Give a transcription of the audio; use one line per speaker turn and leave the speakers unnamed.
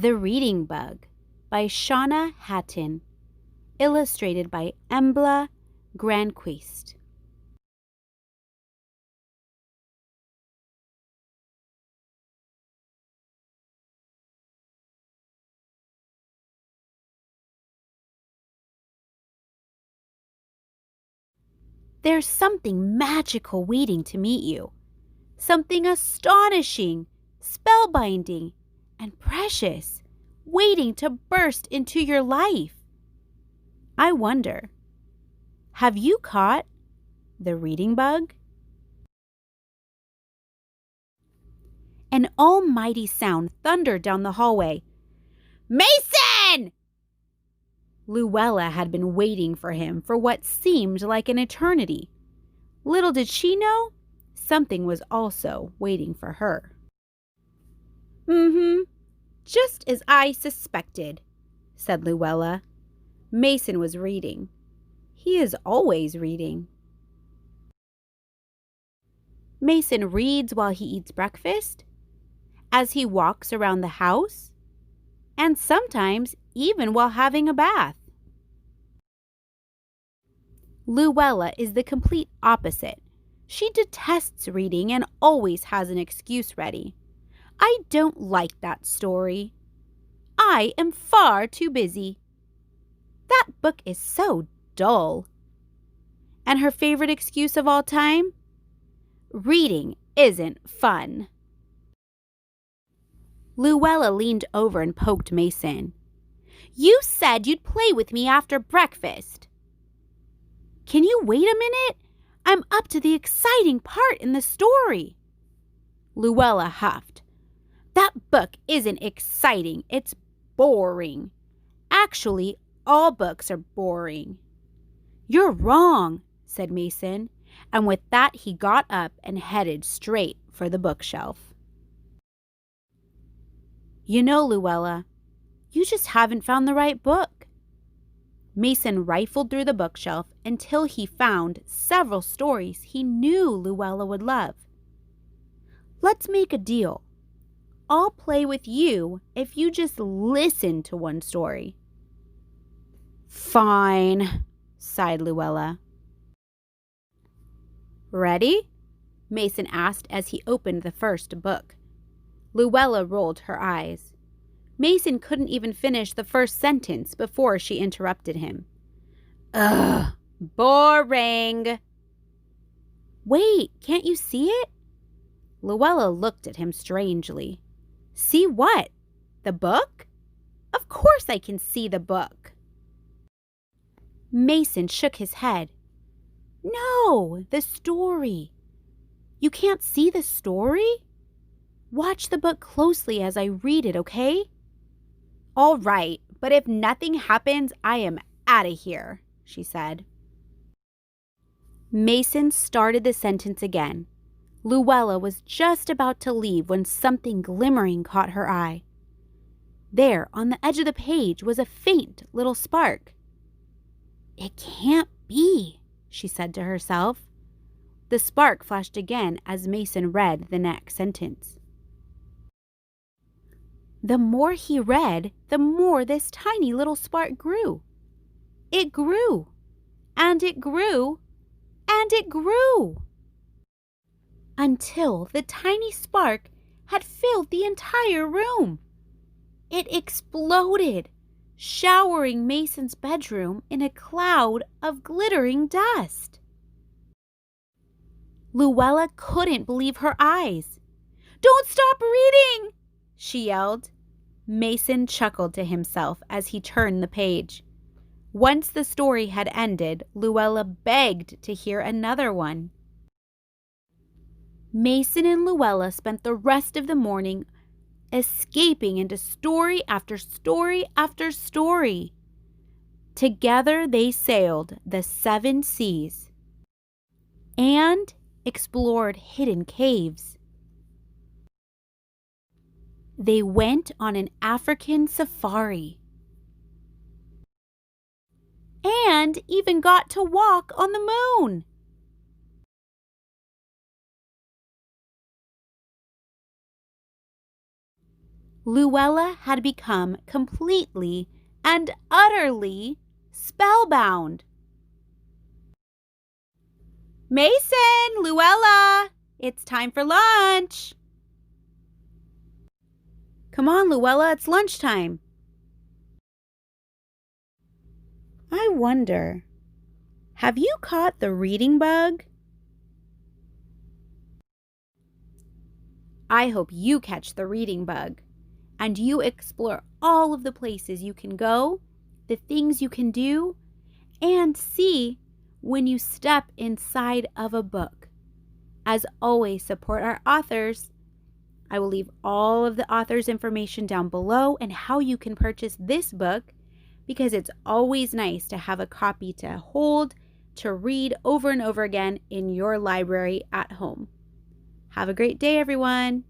The Reading Bug by Shona Hattin, illustrated by Embla Granquist. There's something magical waiting to meet you. Something astonishing, spellbinding, and precious, waiting to burst into your life. I wonder, have you caught the reading bug? An almighty sound thundered down the hallway. Mason! Luella had been waiting for him for what seemed like an eternity. Little did she know, something was also waiting for her. Just as I suspected, said Luella. Mason was reading. He is always reading. Mason reads while he eats breakfast, as he walks around the house, and sometimes even while having a bath. Luella is the complete opposite. She detests reading and always has an excuse ready. I don't like that story. I am far too busy. That book is so dull. And her favorite excuse of all time? Reading isn't fun. Luella leaned over and poked Mason. You said you'd play with me after breakfast. Can you wait a minute? I'm up to the exciting part in the story. Luella huffed. That book isn't exciting, it's boring. Actually, all books are boring. You're wrong, said Mason, and with that he got up and headed straight for the bookshelf. You know, Luella, you just haven't found the right book. Mason rifled through the bookshelf until he found several stories he knew Luella would love. Let's make a deal. I'll play with you if you just listen to one story. Fine, sighed Luella. Ready? Mason asked as he opened the first book. Luella rolled her eyes. Mason couldn't even finish the first sentence before she interrupted him. Ugh, boring. Wait, can't you see it? Luella looked at him strangely. See what? The book? Of course I can see the book. Mason shook his head. No, the story. You can't see the story? Watch the book closely as I read it, okay? All right, but if nothing happens, I am out of here, she said. Mason started the sentence again. Luella was just about to leave when something glimmering caught her eye. There, on the edge of the page, was a faint little spark. It can't be, she said to herself. The spark flashed again as Mason read the next sentence. The more he read, the more this tiny little spark grew. It grew, and it grew, and it grew, until the tiny spark had filled the entire room. It exploded, showering Mason's bedroom in a cloud of glittering dust. Luella couldn't believe her eyes. Don't stop reading, she yelled. Mason chuckled to himself as he turned the page. Once the story had ended, Luella begged to hear another one. Mason and Luella spent the rest of the morning escaping into story after story after story. Together they sailed the 7 seas and explored hidden caves. They went on an African safari and even got to walk on the moon. Luella had become completely and utterly spellbound. Mason, Luella, it's time for lunch. Come on, Luella, it's lunchtime. I wonder, have you caught the reading bug? I hope you catch the reading bug and you explore all of the places you can go, the things you can do, and see when you step inside of a book. As always, support our authors. I will leave all of the author's information down below and how you can purchase this book, because it's always nice to have a copy to hold, to read over and over again in your library at home. Have a great day, everyone.